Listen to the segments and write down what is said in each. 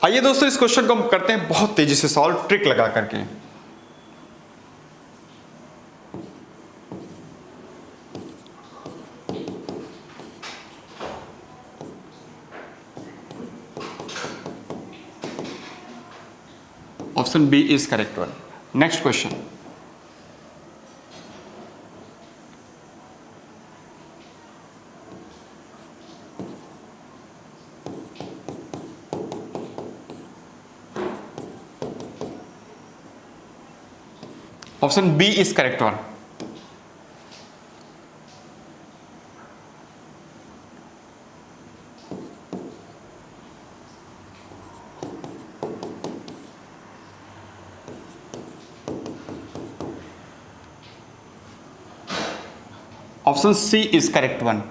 आइए दोस्तों इस क्वेश्चन को हम करते हैं बहुत तेजी से सॉल्व ट्रिक लगा करके। Option B is correct one. Next question, option B is correct one. Option C is correct one.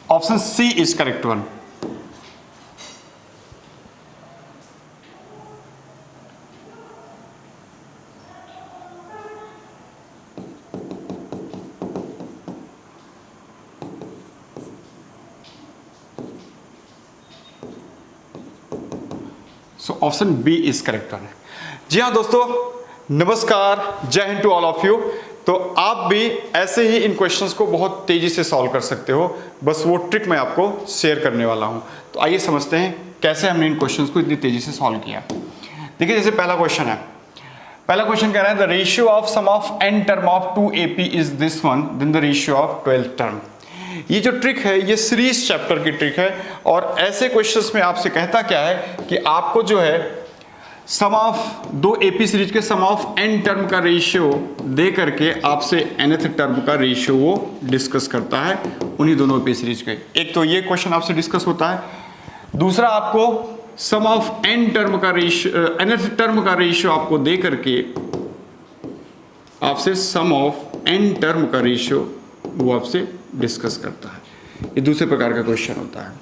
Option C is correct one. So option B is correct one है। जी हाँ दोस्तों, नमस्कार, जय Hind to all of you. तो आप भी ऐसे ही इन क्वेश्चंस को बहुत तेजी से सॉल्व कर सकते हो, बस वो ट्रिक मैं आपको शेयर करने वाला हूं। तो आइए समझते हैं कैसे हमने इन क्वेश्चंस को इतनी तेजी से सॉल्व किया। देखिए जैसे पहला क्वेश्चन है, पहला क्वेश्चन कह रहा है the ratio of sum of n term of 2ap is this one, then the ratio of 12 term. ये जो ट्रिक है ये सीरीज चैप्टर की ट्रिक है, और ऐसे क्वेश्चंस में आपसे कहता क्या है कि आपको जो है सम ऑफ दो एपी सीरीज के सम ऑफ n टर्म का रेशियो दे करके आपसे nth टर्म का रेशियो वो डिस्कस करता है उन्हीं दोनों एपी सीरीज के। एक तो ये क्वेश्चन आपसे डिस्कस होता है, दूसरा आपको सम ऑफ n टर्म का रेशियो nth टर्म का रेशियो आपको दे करके आपसे सम ऑफ n टर्म का रेशियो वो आपसे डिस्कस करता है। ये दूसरे प्रकार का क्वेश्चन होता है।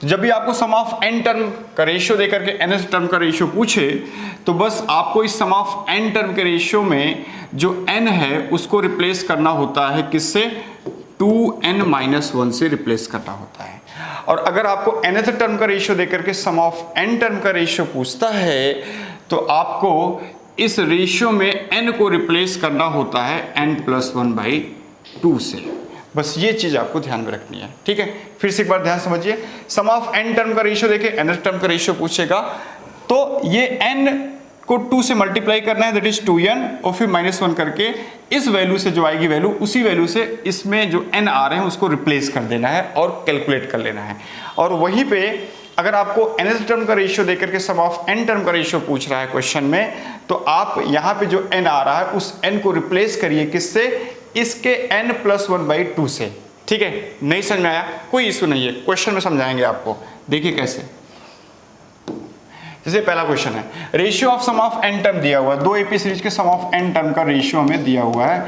जब भी आपको सम ऑफ n टर्म का रेशियो देकर के nth टर्म का रेशियो पूछे तो बस आपको इस सम ऑफ n टर्म के रेशियो में जो n है उसको रिप्लेस करना होता है, किससे? 2n-1 से रिप्लेस करना होता है। और अगर आपको nth टर्म का रेशियो देकर के सम ऑफ n टर्म का रेशियो पूछता है तो आपको इस रेशियो में n को रिप्लेस करना होता है n+1/2 से। बस ये चीज आपको ध्यान में रखनी है, ठीक है। फिर से एक बार ध्यान समझिए, सम ऑफ n टर्म का रेशियो देके nth टर्म का रेशियो पूछेगा तो ये n को 2 से मल्टीप्लाई करना है, दैट इज 2n, और फिर -1 करके इस वैल्यू से जो आएगी वैल्यू, उसी वैल्यू से इसमें जो n आ रहे हैं उसको रिप्लेस कर देना है और कैलकुलेट कर लेना है। और वहीं पे अगर आपको nth टर्म का रेशियो देकर के सम ऑफ n टर्म का रेशियो पूछ रहा है क्वेश्चन में, तो आप यहाँ पे जो n आ रहा है उस n को रिप्लेस करिए किससे? इसके n+1/2 से, ठीक है। नहीं समझ में आया? कोई इशू नहीं है, क्वेश्चन में समझाएंगे आपको। देखिए कैसे। जैसे पहला क्वेश्चन है, ratio of sum of n term दिया हुआ है, दो एपी सीरीज के सम ऑफ n टर्म का रेशियो हमें दिया हुआ है।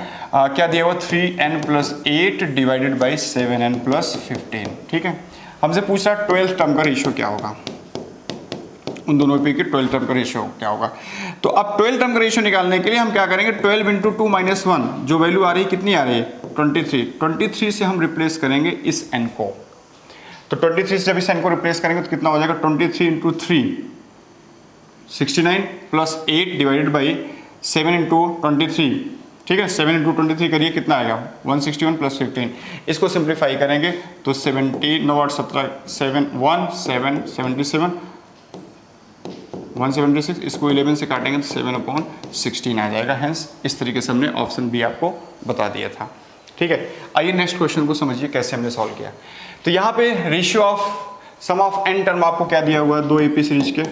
क्या दिया हुआ? 3n+8 डिवाइडेड बाई 7n+15, ठीक है। हमसे पूछ रहा है 12 टर्म का रेशियो क्या होगा, उन दोनों पे के 12 टर्म का रेशियो क्या होगा। तो अब 12 टर्म का रेशियो निकालने के लिए हम क्या करेंगे? 12 × 2 - 1, जो वैल्यू आ रही है कितनी आ रही है? 23 से हम रिप्लेस करेंगे इस n को। तो 23 से जब इस n को रिप्लेस करेंगे तो कितना हो जाएगा? 23 × 3 69 + 8 डिवाइडेड बाई 7 × 23, ठीक है। 7 × 23 करिए, कितना आएगा? 161 + 15। इसको सिंप्लीफाई करेंगे तो 17 9 8 17 7 1 7 77 176, इसको 11 से काटेंगे तो 7/16 आ जाएगा। हेंस इस तरीके से हमने ऑप्शन बी आपको बता दिया था, ठीक है। आइए नेक्स्ट क्वेश्चन को समझिए कैसे हमने सॉल्व किया। तो यहाँ पे ratio of sum of n term आपको क्या दिया हुआ है? दो एपी सीरीज के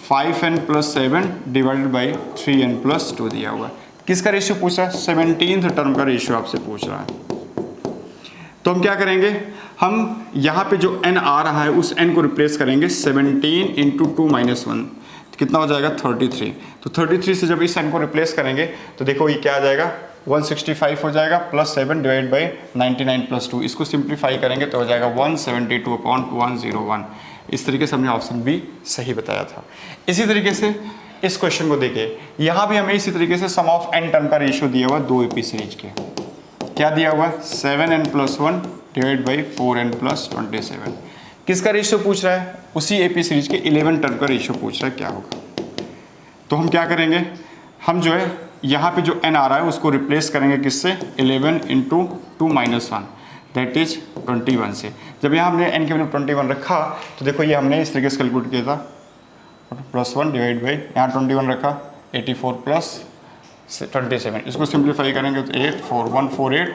5n+7 डिवाइडेड बाई 3n+2 दिया हुआ है। किसका रेशियो पूछ रहा है? 17th टर्म का रेशियो आपसे पूछ रहा है। तो हम क्या करेंगे, हम यहाँ पे जो n आ रहा है उस n को रिप्लेस करेंगे 17 इंटू 2 माइनस 1, कितना हो जाएगा 33। तो 33 से जब इस n को रिप्लेस करेंगे तो देखो ये क्या आ जाएगा 165 हो जाएगा, प्लस 7 डिवाइड बाई 99 प्लस 2, इसको सिंप्लीफाई करेंगे तो हो जाएगा 172/101। इस तरीके से हमने ऑप्शन बी सही बताया था। इसी तरीके से इस क्वेश्चन को देखिए, यहाँ भी हमें इसी तरीके से सम ऑफ n टर्म का रेशियो दिया हुआ 2 AP सीरीज के, क्या दिया हुआ 7n + 1 डिवाइड बाई 4n + 27। किसका रेशियो पूछ रहा है, उसी AP सीरीज के 11 टर्म का रेशियो पूछ रहा है, क्या होगा। तो हम क्या करेंगे, हम जो है यहाँ पे जो n आ रहा है उसको रिप्लेस करेंगे किससे 11 इंटू 2 माइनस 1 दैट इज 21 से। जब यहाँ हमने n के वैल्यू 21 रखा तो देखो ये हमने इस तरीके से कैलकुलेट किया था, +1 डिवाइड बाई यहाँ 21 रखा 84 प्लस 27, इसको सिंप्लीफाई करेंगे तो 84148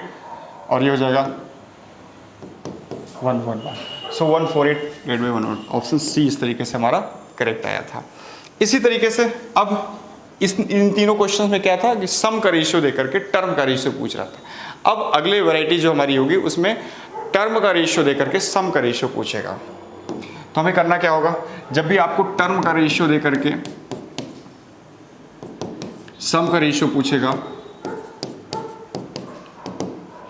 और ये हो जाएगा 111। सो 148 डिवाइड बाई 1, ऑप्शन सी इस तरीके से हमारा करेक्ट आया था। इसी तरीके से अब इन तीनों क्वेश्चंस में क्या था कि सम का रेशियो देकर के टर्म का रेशियो पूछ रहा था। अब अगले वैरायटी जो हमारी होगी उसमें टर्म का रेशियो देकर के सम का रेशियो पूछेगा। तो हमें करना क्या होगा, जब भी आपको टर्म का रेशियो देकर के सम का रेशियो पूछेगा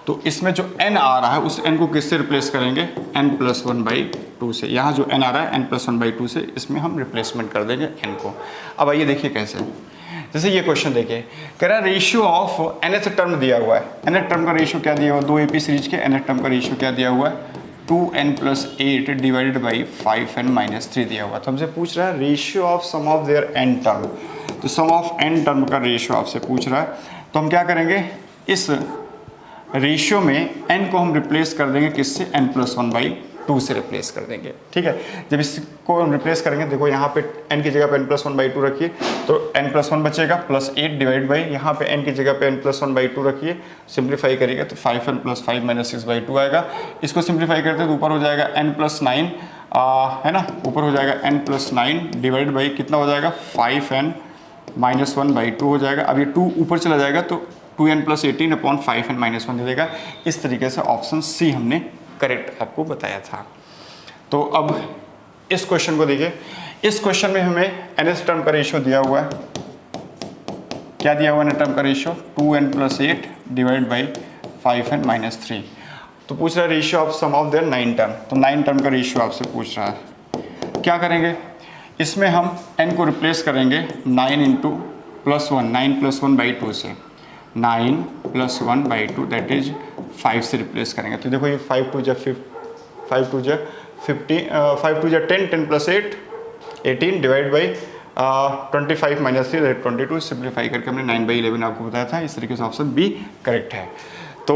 तो इसमें जो n आ रहा है उस n को किससे रिप्लेस करेंगे n+1/2 से। यहाँ जो n आ रहा है n+1/2 से, इसमें हम रिप्लेसमेंट कर देंगे n को। अब आइए देखिए कैसे, जैसे ये क्वेश्चन देखिए, कह रहा है रेशियो ऑफ nth टर्म दिया हुआ है। nth टर्म का रेशियो क्या दिया हुआ है, 2 AP सीरीज के nth टर्म का रेशियो क्या दिया हुआ है 2n + 8 डिवाइडेड बाई 5n - 3 दिया हुआ है। तो हमसे पूछ रहा है ratio of sum of their n term. तो सम ऑफ n टर्म का रेशियो आपसे पूछ रहा है, तो हम क्या करेंगे, इस रेशियो में n को हम रिप्लेस कर देंगे किससे n+1/2 से रिप्लेस कर देंगे। ठीक है, जब इसको हम रिप्लेस करेंगे देखो यहाँ पे n की जगह पे n+1/2 रखिए तो n+1 बचेगा, +8 डिवाइड बाई यहाँ पे n की जगह पे n+1/2 रखिए, सिंप्लीफाई करिएगा तो 5n + 5 - 6/2 आएगा। इसको सिंप्लीफाई करते तो ऊपर हो जाएगा n+9 है ना, ऊपर हो जाएगा n+9 डिवाइड बाई कितना हो जाएगा 5n - 1/2 हो जाएगा। अब ये 2 ऊपर चला जाएगा तो 2n + 18/5n - 1 दे देगा। इस तरीके से ऑप्शन सी हमने करेक्ट आपको बताया था। तो अब इस क्वेश्चन को देखिए, इस क्वेश्चन में हमें nth टर्म का रेशियो दिया हुआ है, क्या दिया हुआ है टर्म का ratio 2n + 8 divide by 5n - 3। तो पूछ रहा है ratio of sum of their 9 term. तो 9 टर्म का रेशियो आपसे पूछ रहा है, क्या करेंगे, इसमें हम n को रिप्लेस करेंगे 9 इंटू +1 9 + 1/2 से, 9 + 1/2 दैट इज 5 से रिप्लेस करेंगे। तो देखो ये 5 2 जा 10 10 + 8 18 डिवाइड बाई 25 - 3 दैट 22, सिंप्लीफाई करके हमने 9/11 आपको बताया था। इस तरीके से ऑप्शन बी करेक्ट है। तो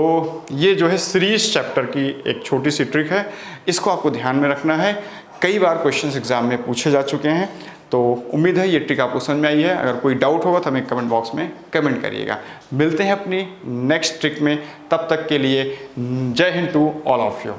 ये जो है सीरीज चैप्टर की एक छोटी सी ट्रिक है, इसको आपको ध्यान में रखना है। कई बार क्वेश्चंस एग्जाम में पूछे जा चुके हैं, तो उम्मीद है ये ट्रिक आपको समझ में आई है। अगर कोई डाउट होगा तो हमें कमेंट बॉक्स में कमेंट करिएगा। मिलते हैं अपनी नेक्स्ट ट्रिक में, तब तक के लिए जय Hind to all of you.